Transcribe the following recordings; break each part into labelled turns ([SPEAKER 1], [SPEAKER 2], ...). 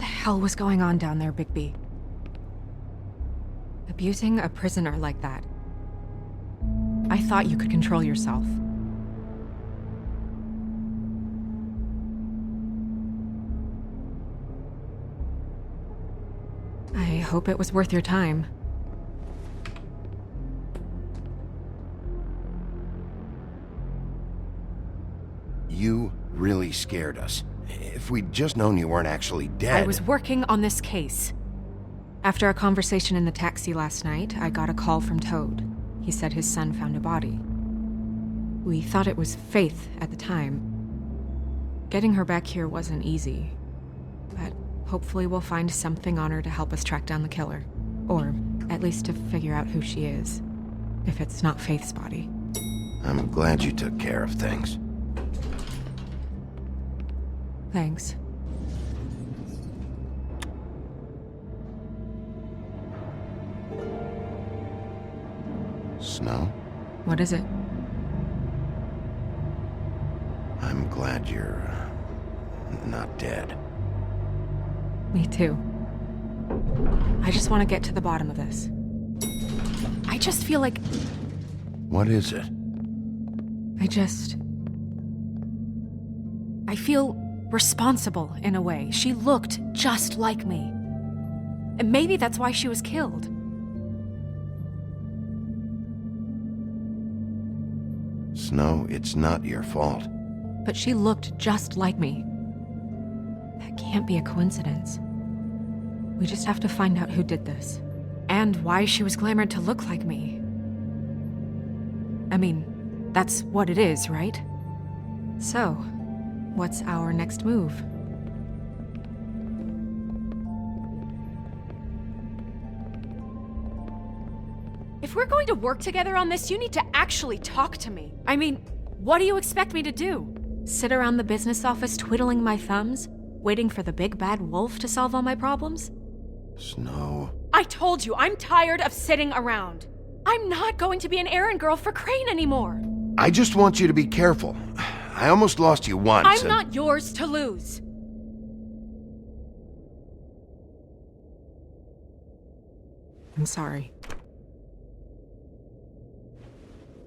[SPEAKER 1] the hell was going on down there, Bigby? Abusing a prisoner like that. I thought you could control yourself. I hope it was worth your time.
[SPEAKER 2] You really scared us. If we'd just known you weren't actually dead...
[SPEAKER 1] I was working on this case. After a conversation in the taxi last night, I got a call from Toad. He said his son found a body. We thought it was Faith at the time. Getting her back here wasn't easy, but hopefully we'll find something on her to help us track down the killer. Or at least to figure out who she is, if it's not Faith's body.
[SPEAKER 2] I'm glad you took care of things.
[SPEAKER 1] Thanks.
[SPEAKER 2] Snow?
[SPEAKER 1] What is it?
[SPEAKER 2] I'm glad you're... not dead.
[SPEAKER 1] Me too. I just want to get to the bottom of this. I just feel like...
[SPEAKER 2] What is it?
[SPEAKER 1] I feel responsible in a way. She looked just like me. And maybe that's why she was killed.
[SPEAKER 2] Snow, it's not your fault.
[SPEAKER 1] But she looked just like me. That can't be a coincidence. We just have to find out who did this. And why she was glamored to look like me. I mean, that's what it is, right? So, what's our next move? If we're going to work together on this, you need to actually talk to me. I mean, what do you expect me to do? Sit around the business office twiddling my thumbs, waiting for the big bad wolf to solve all my problems?
[SPEAKER 2] Snow...
[SPEAKER 1] I told you, I'm tired of sitting around. I'm not going to be an errand girl for Crane anymore.
[SPEAKER 2] I just want you to be careful. I almost lost you once.
[SPEAKER 1] I'm not yours to lose. I'm sorry.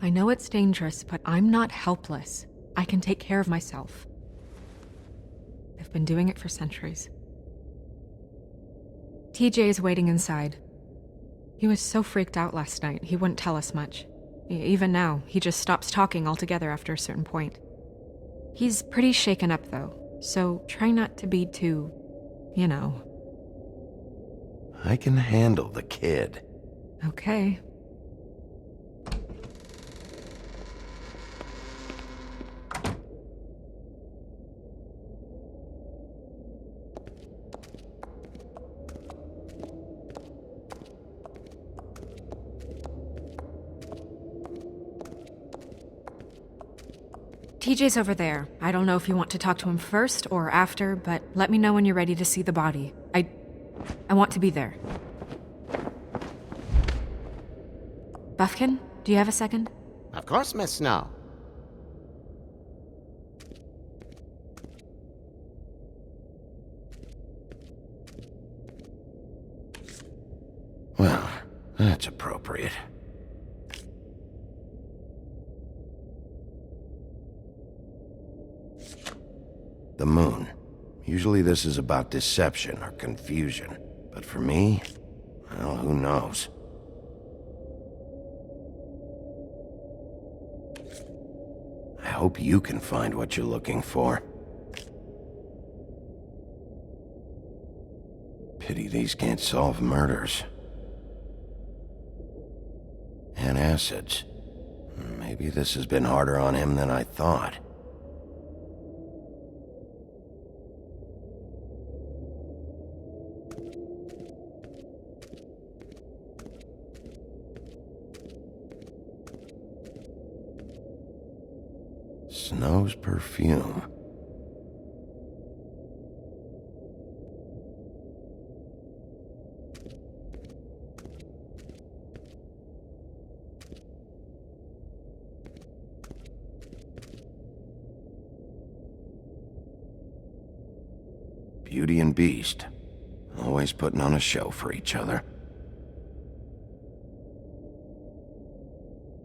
[SPEAKER 1] I know it's dangerous, but I'm not helpless. I can take care of myself. I've been doing it for centuries. TJ is waiting inside. He was so freaked out last night, he wouldn't tell us much. Even now, he just stops talking altogether after a certain point. He's pretty shaken up, though, so try not to be too, you know.
[SPEAKER 2] I can handle the kid.
[SPEAKER 1] Okay. TJ's over there. I don't know if you want to talk to him first or after, but let me know when you're ready to see the body. I want to be there. Buffkin, do you have a second?
[SPEAKER 3] Of course, Miss Snow.
[SPEAKER 2] Well, that's appropriate. The moon. Usually this is about deception or confusion. But for me, well, who knows? I hope you can find what you're looking for. Pity these can't solve murders. And acids. Maybe this has been harder on him than I thought. Snow's perfume. Beauty and Beast. always putting on a show for each other.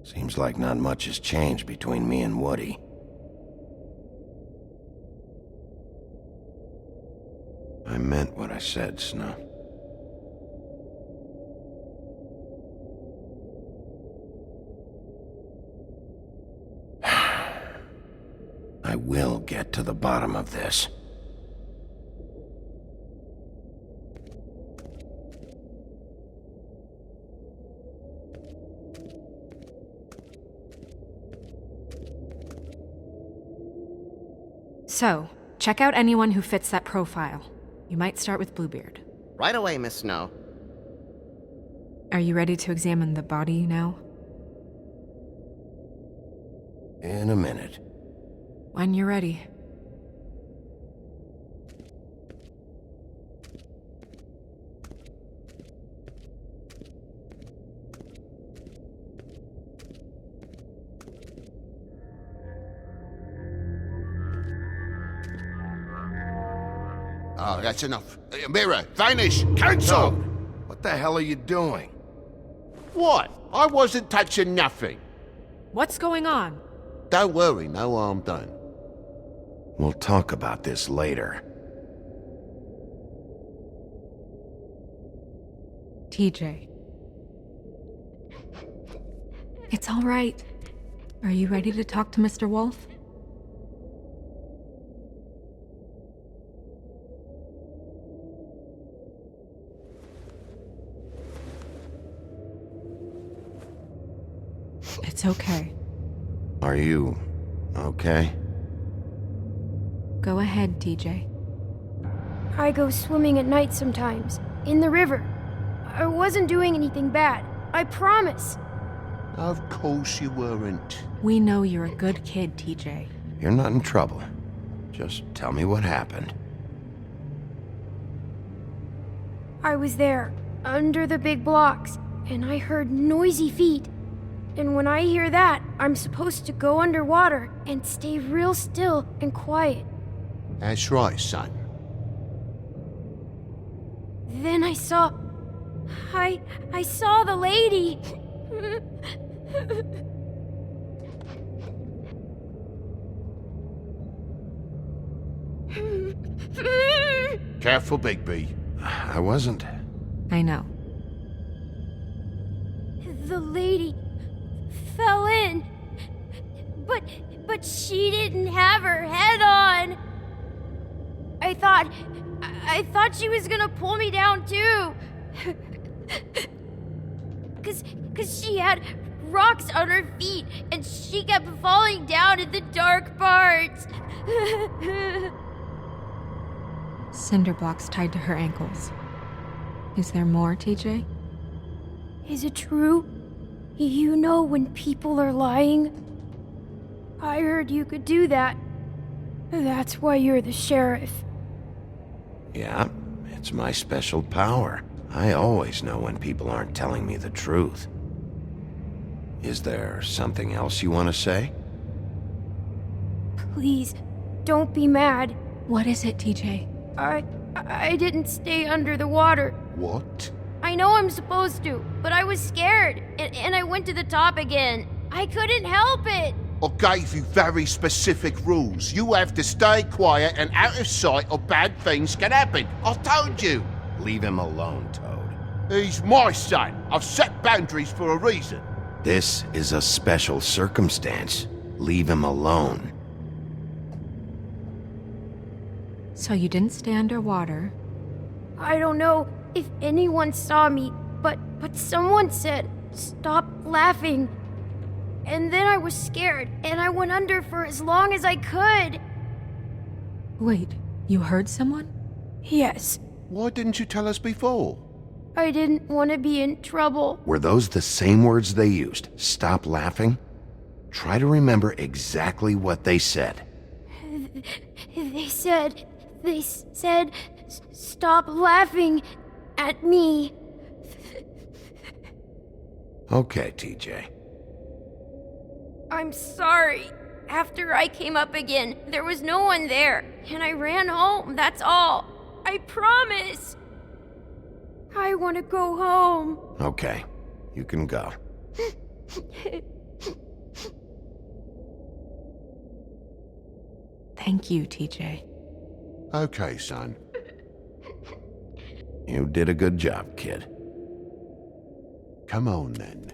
[SPEAKER 2] Seems like not much has changed between me and Woody. I meant what I said, Snow. I will get to the bottom of this.
[SPEAKER 1] So, check out anyone who fits that profile. You might start with Bluebeard.
[SPEAKER 3] Right away, Miss Snow.
[SPEAKER 1] Are you ready to examine the body now?
[SPEAKER 2] In a minute.
[SPEAKER 1] When you're ready.
[SPEAKER 4] Oh, that's enough. Mirror, vanish, cancel!
[SPEAKER 2] What the hell are you doing?
[SPEAKER 4] What? I wasn't touching nothing.
[SPEAKER 1] What's going on?
[SPEAKER 4] Don't worry, no harm done.
[SPEAKER 2] We'll talk about this later.
[SPEAKER 1] TJ. It's all right. Are you ready to talk to Mr. Wolf? It's okay.
[SPEAKER 2] Are you okay?
[SPEAKER 1] Go ahead, TJ.
[SPEAKER 5] I go swimming at night sometimes, in the river. I wasn't doing anything bad, I promise.
[SPEAKER 4] Of course you weren't.
[SPEAKER 1] We know you're a good kid, TJ.
[SPEAKER 2] You're not in trouble. Just tell me what happened.
[SPEAKER 5] I was there, under the big blocks, and I heard noisy feet. And when I hear that, I'm supposed to go underwater and stay real still and quiet.
[SPEAKER 4] That's right, son.
[SPEAKER 5] Then I saw the lady.
[SPEAKER 4] Careful, Bigby.
[SPEAKER 2] I wasn't.
[SPEAKER 1] I know.
[SPEAKER 5] The lady fell in. But she didn't have her head on. I thought she was gonna pull me down too. Cause she had rocks on her feet and she kept falling down in the dark parts.
[SPEAKER 1] Cinder blocks tied to her ankles. Is there more, TJ?
[SPEAKER 5] Is it true? You know when people are lying? I heard you could do that. That's why you're the sheriff.
[SPEAKER 2] Yeah, it's my special power. I always know when people aren't telling me the truth. Is there something else you want to say?
[SPEAKER 5] Please, don't be mad.
[SPEAKER 1] What is it, TJ?
[SPEAKER 5] I didn't stay under the water.
[SPEAKER 4] What?
[SPEAKER 5] I know I'm supposed to, but I was scared, and I went to the top again. I couldn't help it.
[SPEAKER 4] I gave you very specific rules. You have to stay quiet and out of sight or bad things can happen. I told you.
[SPEAKER 2] Leave him alone, Toad.
[SPEAKER 4] He's my son. I've set boundaries for a reason.
[SPEAKER 2] This is a special circumstance. Leave him alone.
[SPEAKER 1] So you didn't stay underwater.
[SPEAKER 5] I don't know if anyone saw me, but someone said, "Stop laughing." And then I was scared, and I went under for as long as I could.
[SPEAKER 1] Wait, you heard someone?
[SPEAKER 5] Yes,
[SPEAKER 4] Why didn't you tell us before?
[SPEAKER 5] I didn't want to be in trouble.
[SPEAKER 2] Were those the same words they used? Stop laughing? Try to remember exactly what they said.
[SPEAKER 5] They said, "Stop laughing at me."
[SPEAKER 2] Okay, TJ.
[SPEAKER 5] I'm sorry. After I came up again, there was no one there, and I ran home, that's all. I promise. I want to go home.
[SPEAKER 2] Okay, you can go.
[SPEAKER 1] Thank you, TJ.
[SPEAKER 4] Okay, son.
[SPEAKER 2] You did a good job, kid.
[SPEAKER 4] Come on, then.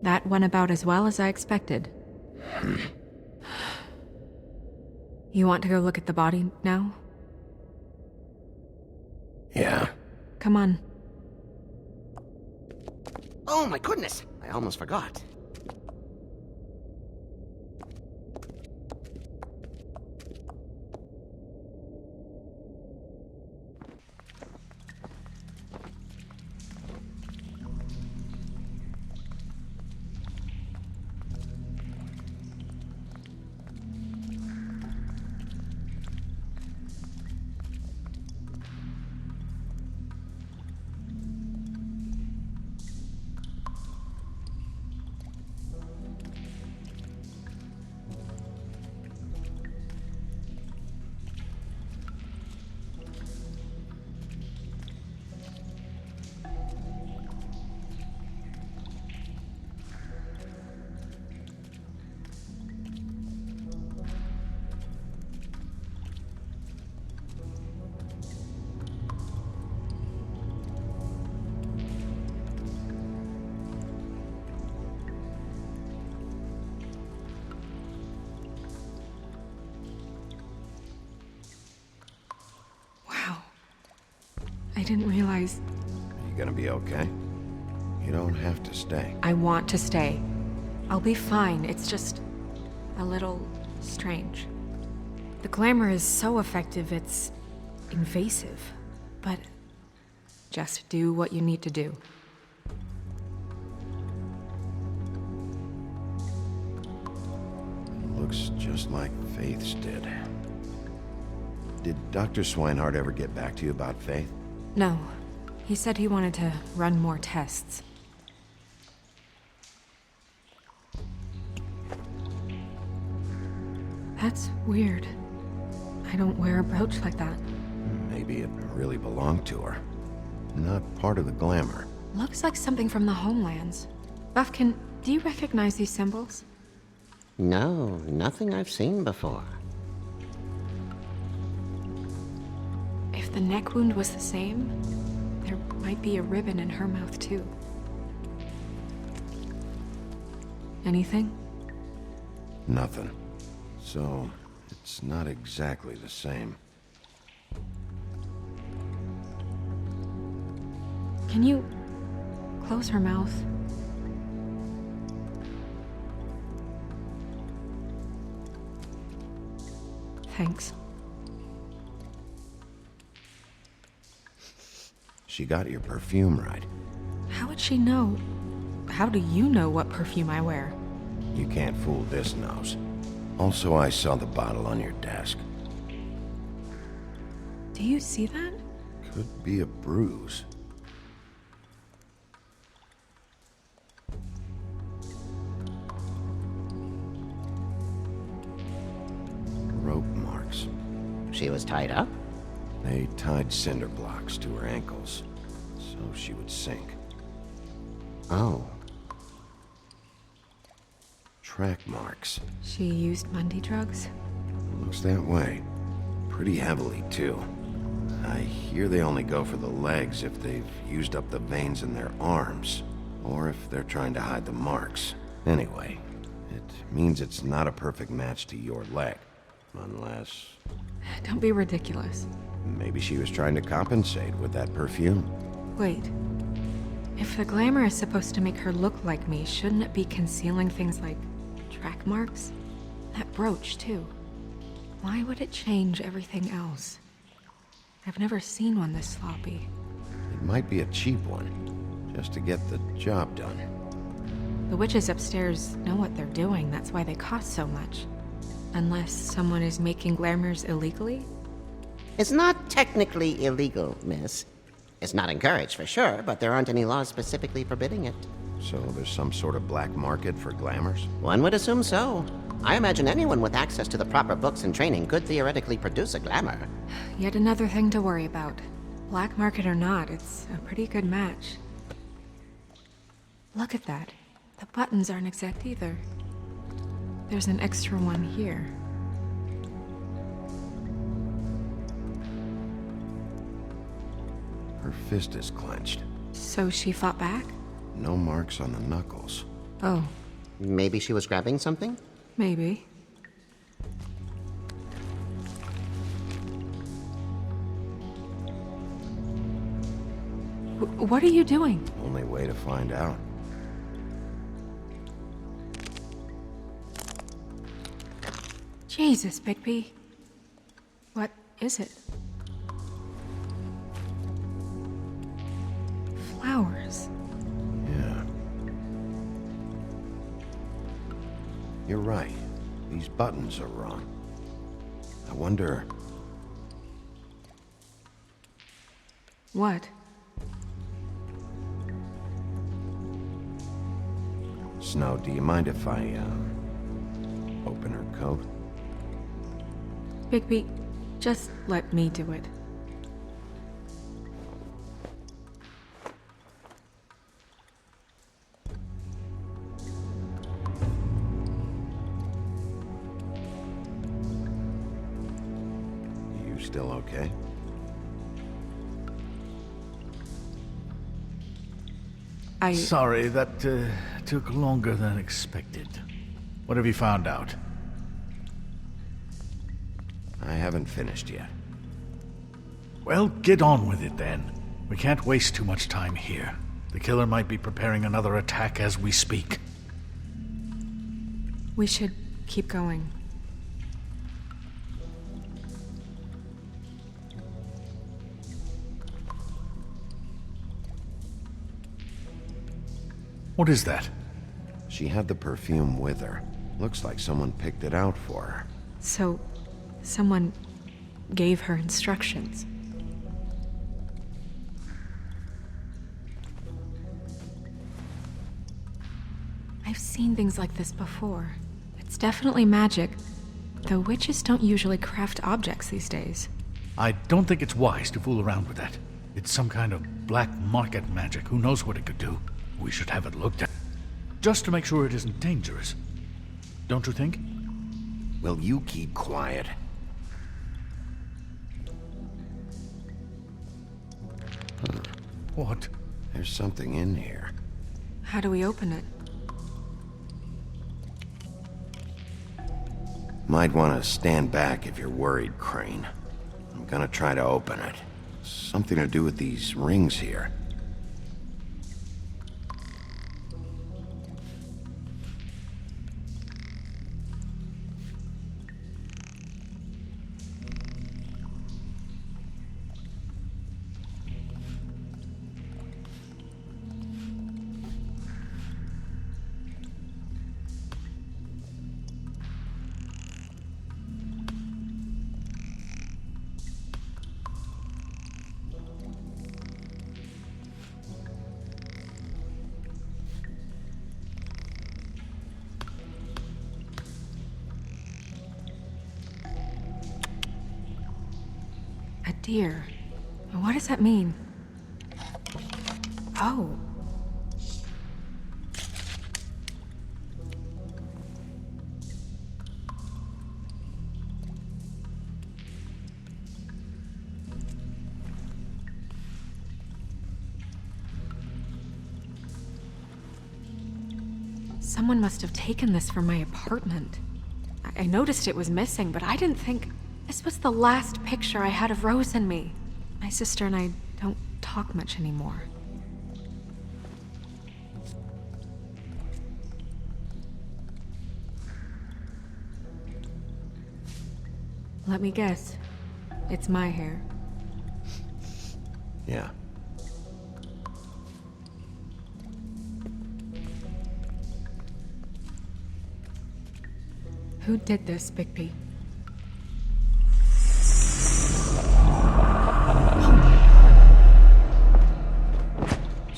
[SPEAKER 1] That went about as well as I expected. You want to go look at the body now?
[SPEAKER 2] Yeah.
[SPEAKER 1] Come on.
[SPEAKER 3] Oh my goodness, I almost forgot.
[SPEAKER 1] Wow. I didn't realize...
[SPEAKER 2] You gonna be okay? You don't have to stay.
[SPEAKER 1] I want to stay. I'll be fine. It's just a little strange. The glamour is so effective, it's invasive. But just do what you need to do.
[SPEAKER 2] Looks just like Faith's did. Did Dr. Swinehart ever get back to you about Faith?
[SPEAKER 1] No. He said he wanted to run more tests. That's weird. I don't wear a brooch like that.
[SPEAKER 2] Maybe it really belonged to her. Not part of the glamour.
[SPEAKER 1] Looks like something from the homelands. Buffkin, do you recognize these symbols?
[SPEAKER 3] No, nothing I've seen before.
[SPEAKER 1] If the neck wound was the same, there might be a ribbon in her mouth too. Anything?
[SPEAKER 2] Nothing. So, it's not exactly the same.
[SPEAKER 1] Can you close her mouth? Thanks.
[SPEAKER 2] She got your perfume right.
[SPEAKER 1] How would she know? How do you know what perfume I wear?
[SPEAKER 2] You can't fool this nose. Also, I saw the bottle on your desk.
[SPEAKER 1] Do you see that?
[SPEAKER 2] Could be a bruise. Rope marks.
[SPEAKER 3] She was tied up?
[SPEAKER 2] They tied cinder blocks to her ankles, so she would sink.
[SPEAKER 3] Oh.
[SPEAKER 2] Track marks.
[SPEAKER 1] She used Mundy drugs?
[SPEAKER 2] Looks that way. Pretty heavily, too. I hear they only go for the legs if they've used up the veins in their arms, or if they're trying to hide the marks. Anyway, it means it's not a perfect match to your leg. Unless...
[SPEAKER 1] Don't be ridiculous.
[SPEAKER 2] maybe she was trying to compensate with that perfume.
[SPEAKER 1] Wait. If the glamour is supposed to make her look like me, shouldn't it be concealing things like track marks? That brooch, too. Why would it change everything else? I've never seen one this sloppy.
[SPEAKER 2] It might be a cheap one, just to get the job done.
[SPEAKER 1] The witches upstairs know what they're doing, that's why they cost so much. Unless someone is making glamours illegally?
[SPEAKER 3] It's not technically illegal, miss. It's not encouraged for sure, but there aren't any laws specifically forbidding it.
[SPEAKER 2] So there's some sort of black market for glamours?
[SPEAKER 3] One would assume so. I imagine anyone with access to the proper books and training could theoretically produce a glamour.
[SPEAKER 1] Yet another thing to worry about. Black market or not, it's a pretty good match. Look at that. The buttons aren't exact either. There's an extra one here.
[SPEAKER 2] Her fist is clenched.
[SPEAKER 1] So she fought back?
[SPEAKER 2] No marks on the knuckles.
[SPEAKER 1] Oh,
[SPEAKER 3] Maybe she was grabbing something?
[SPEAKER 1] maybe. What are you doing?
[SPEAKER 2] Only way to find out.
[SPEAKER 1] Jesus, Bigby. What is it? Flowers.
[SPEAKER 2] Yeah. You're right. These buttons are wrong. I wonder...
[SPEAKER 1] What?
[SPEAKER 2] Snow, do you mind if I, open her coat?
[SPEAKER 1] Bigby, just let me do it.
[SPEAKER 2] You still okay?
[SPEAKER 6] Sorry, that took longer than expected. What have you found out?
[SPEAKER 2] I haven't finished yet.
[SPEAKER 6] Well, get on with it then. We can't waste too much time here. The killer might be preparing another attack as we speak.
[SPEAKER 1] We should keep going.
[SPEAKER 6] What is that?
[SPEAKER 2] She had the perfume with her. Looks like someone picked it out for her.
[SPEAKER 1] So, someone gave her instructions. I've seen things like this before. It's definitely magic, though witches don't usually craft objects these days.
[SPEAKER 6] I don't think it's wise to fool around with that. It's some kind of black market magic. Who knows what it could do? We should have it looked at. Just to make sure it isn't dangerous. Don't you think?
[SPEAKER 2] Will you keep quiet?
[SPEAKER 6] What?
[SPEAKER 2] There's something in here.
[SPEAKER 1] How do we open it?
[SPEAKER 2] Might want to stand back if you're worried, Crane. I'm gonna try to open it. Something to do with these rings here.
[SPEAKER 1] A deer. What does that mean? Oh. Someone must have taken this from my apartment. I noticed it was missing, but I didn't think... This was the last picture I had of Rose and me. My sister and I don't talk much anymore. Let me guess. It's my hair.
[SPEAKER 2] Yeah.
[SPEAKER 1] Who did this, Bigby?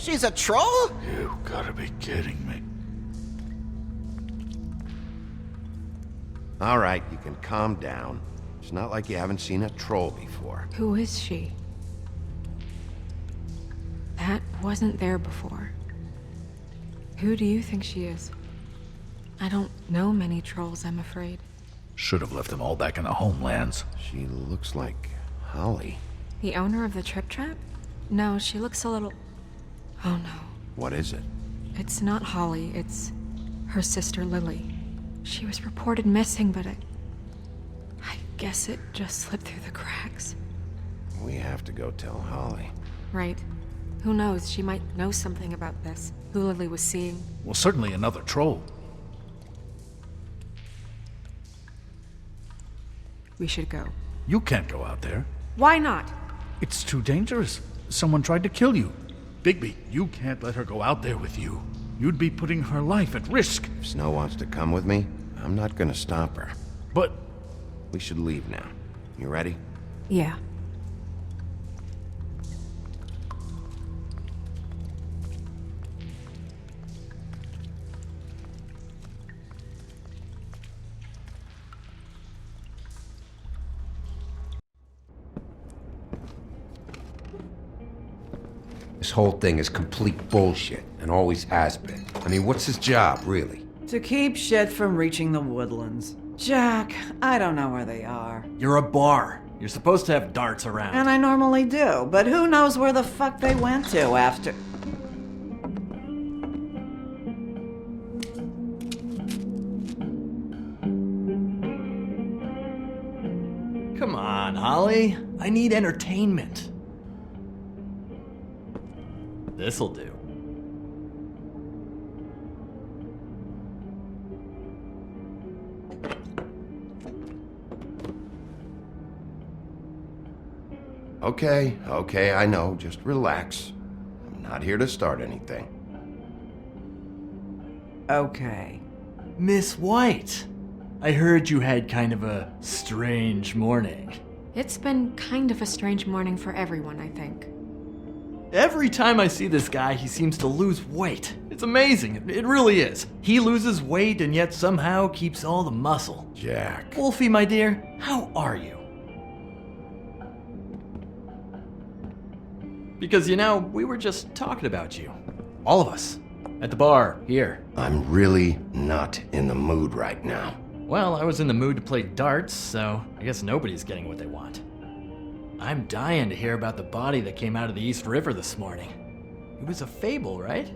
[SPEAKER 3] She's a troll?
[SPEAKER 6] You gotta be kidding me.
[SPEAKER 2] All right, you can calm down. It's not like you haven't seen a troll before.
[SPEAKER 1] Who is she? That wasn't there before. Who do you think she is? I don't know many trolls, I'm afraid.
[SPEAKER 6] Should have left them all back in the homelands.
[SPEAKER 2] She looks like Holly.
[SPEAKER 1] The owner of the Trip Trap? No, she looks a little... Oh no.
[SPEAKER 2] What is it?
[SPEAKER 1] It's not Holly, it's her sister Lily. She was reported missing, but I guess it just slipped through the cracks.
[SPEAKER 2] We have to go tell Holly.
[SPEAKER 1] Right. Who knows, she might know something about this. Who Lily was seeing.
[SPEAKER 6] Well, certainly another troll.
[SPEAKER 1] We should go.
[SPEAKER 6] You can't go out there.
[SPEAKER 1] Why not?
[SPEAKER 6] It's too dangerous. Someone tried to kill you. Bigby, you can't let her go out there with you. You'd be putting her life at risk.
[SPEAKER 2] If Snow wants to come with me, I'm not gonna stop her.
[SPEAKER 6] But
[SPEAKER 2] We should leave now. You ready?
[SPEAKER 1] Yeah.
[SPEAKER 7] This whole thing is complete bullshit, and always has been. I mean, what's his job, really?
[SPEAKER 8] To keep shit from reaching the woodlands. Jack, I don't know where they are.
[SPEAKER 9] You're a bar. You're supposed to have darts around.
[SPEAKER 8] And I normally do, but who knows where the fuck they went to after...
[SPEAKER 9] Come on, Holly. I need entertainment. This'll do.
[SPEAKER 2] Okay, I know. Just relax. I'm not here to start anything.
[SPEAKER 8] Okay.
[SPEAKER 9] Miss White, I heard you had kind of a strange morning.
[SPEAKER 1] It's been kind of a strange morning for everyone, I think.
[SPEAKER 9] Every time I see this guy, he seems to lose weight. It's amazing. It really is. He loses weight and yet somehow keeps all the muscle.
[SPEAKER 2] Jack.
[SPEAKER 9] Wolfie, my dear, how are you? Because, you know, we were just talking about you. All of us. At the bar, here.
[SPEAKER 2] I'm really not in the mood right now.
[SPEAKER 9] Well, I was in the mood to play darts, so I guess nobody's getting what they want. I'm dying to hear about the body that came out of the East River this morning. It was a fable, right?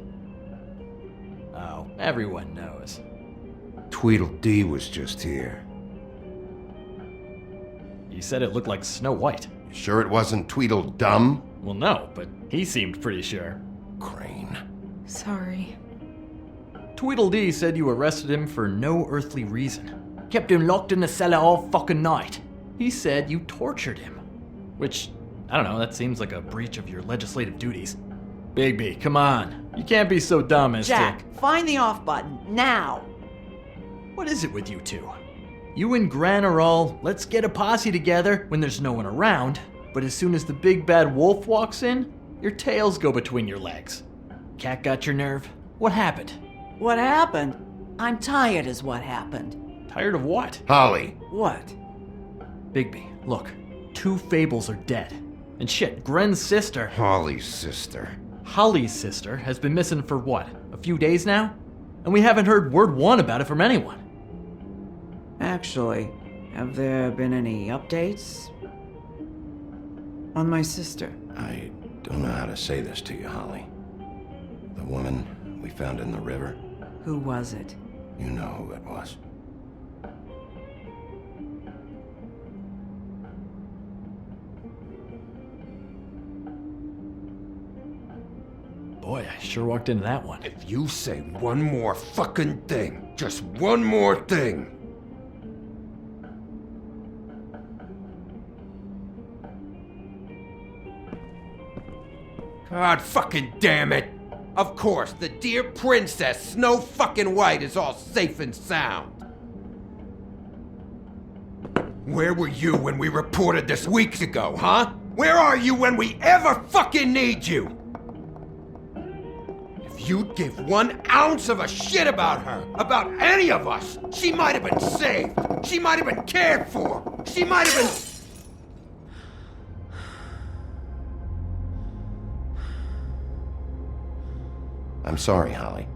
[SPEAKER 9] Oh, everyone knows.
[SPEAKER 7] Tweedledee was just here.
[SPEAKER 9] You said it looked like Snow White.
[SPEAKER 2] You sure it wasn't Tweedledum?
[SPEAKER 9] Well, no, but he seemed pretty sure.
[SPEAKER 2] Crane.
[SPEAKER 1] Sorry.
[SPEAKER 9] Tweedledee said you arrested him for no earthly reason. Kept him locked in the cellar all fucking night. He said you tortured him. Which, I don't know, that seems like a breach of your legislative duties. Bigby, come on. You can't be so dumb as
[SPEAKER 8] Jack, find the off button, now!
[SPEAKER 9] What is it with you two? You and Gran are all, let's get a posse together when there's no one around, but as soon as the big bad wolf walks in, your tails go between your legs. Cat got your nerve? What happened?
[SPEAKER 8] What happened? I'm tired is what happened.
[SPEAKER 9] Tired of what?
[SPEAKER 2] Holly.
[SPEAKER 8] What?
[SPEAKER 9] Bigby, look. 2 fables are dead. And shit, Gren's sister,
[SPEAKER 7] Holly's sister.
[SPEAKER 9] Holly's sister, has been missing for what, a few days now? And we haven't heard word one about it from anyone.
[SPEAKER 8] Actually, have there been any updates? On my sister?
[SPEAKER 2] I don't know how to say this to you, Holly. The woman we found in the river,
[SPEAKER 8] Who was it?
[SPEAKER 2] you know who it was.
[SPEAKER 9] Boy, I sure walked into that one.
[SPEAKER 7] If you say one more fucking thing, just one more thing. God fucking damn it! Of course, the dear princess Snow fucking White is all safe and sound. Where were you when we reported this weeks ago, huh? Where are you when we ever fucking need you? If you'd give 1 ounce of a shit about her, about any of us, she might have been saved. She might have been cared for. She might have been...
[SPEAKER 2] I'm sorry, Holly.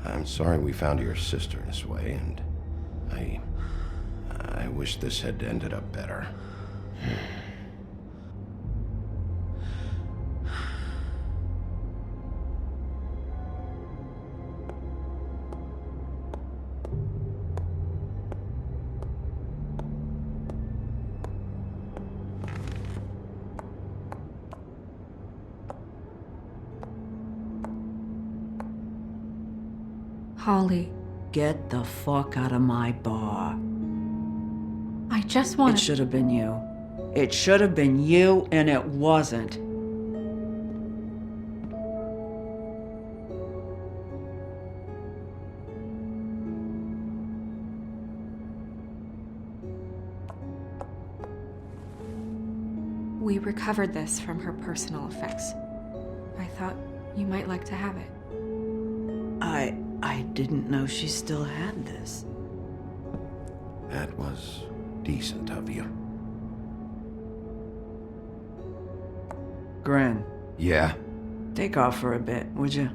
[SPEAKER 2] I'm sorry we found your sister this way, and I wish this had ended up better.
[SPEAKER 1] Holly,
[SPEAKER 8] Get the fuck out of my bar.
[SPEAKER 1] I just
[SPEAKER 8] It
[SPEAKER 1] want to...
[SPEAKER 8] should have been you. It should have been you, and it wasn't.
[SPEAKER 1] We recovered this from her personal effects. I thought you might like to have it.
[SPEAKER 8] I didn't know she still had this.
[SPEAKER 2] That was decent of you.
[SPEAKER 8] Gren,
[SPEAKER 2] Yeah?
[SPEAKER 8] take off for a bit, would you?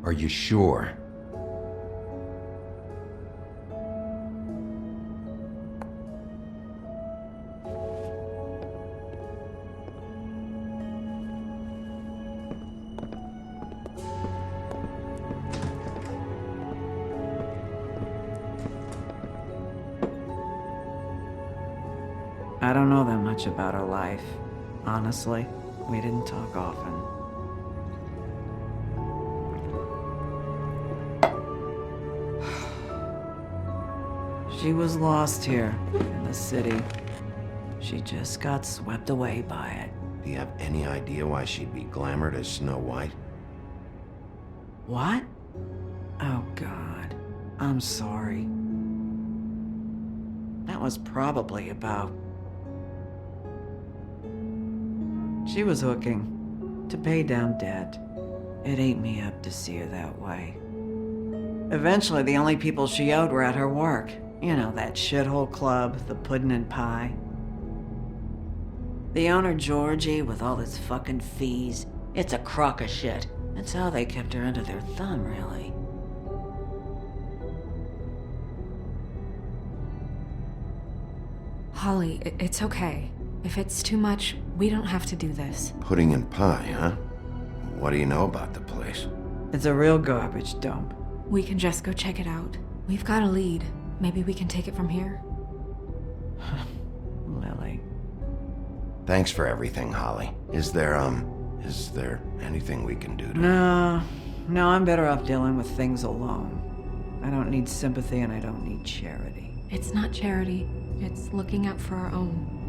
[SPEAKER 2] Are you sure?
[SPEAKER 8] I don't know that much about her life. Honestly, we didn't talk often. She was lost here in the city. She just got swept away by it.
[SPEAKER 2] Do you have any idea why she'd be glamored as Snow White?
[SPEAKER 8] What? Oh, God. I'm sorry. That was probably about... She was hooking to pay down debt. It ate me up to see her that way. Eventually, the only people she owed were at her work. You know, that shithole club, the Puddin' and Pie. The owner, Georgie, with all his fucking fees, it's a crock of shit. That's how they kept her under their thumb, really.
[SPEAKER 1] Holly, it's okay. If it's too much, we don't have to do this.
[SPEAKER 2] Pudding and pie, huh? What do you know about the place?
[SPEAKER 8] It's a real garbage dump.
[SPEAKER 1] We can just go check it out. We've got a lead. Maybe we can take it from here.
[SPEAKER 8] Lily.
[SPEAKER 2] Thanks for everything, Holly. Is there anything we can do to...
[SPEAKER 8] No, I'm better off dealing with things alone. I don't need sympathy and I don't need charity.
[SPEAKER 1] It's not charity. It's looking out for our own.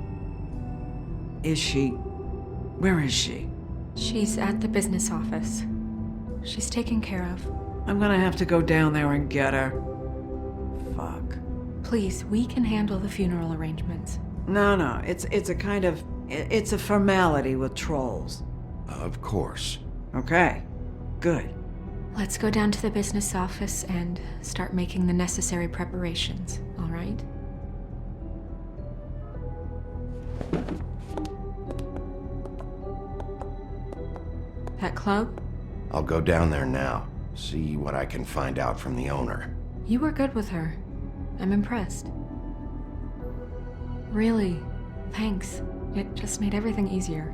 [SPEAKER 8] Is she... Where is she?
[SPEAKER 1] She's at the business office. She's taken care of.
[SPEAKER 8] I'm gonna have to go down there and get her. Fuck.
[SPEAKER 1] Please, we can handle the funeral arrangements.
[SPEAKER 8] No, it's a kind of... It's a formality with trolls.
[SPEAKER 2] Of course.
[SPEAKER 8] Okay, good.
[SPEAKER 1] Let's go down to the business office and start making the necessary preparations, all right? That club?
[SPEAKER 2] I'll go down there now. See what I can find out from the owner.
[SPEAKER 1] You were good with her. I'm impressed. Really, thanks. It just made everything easier.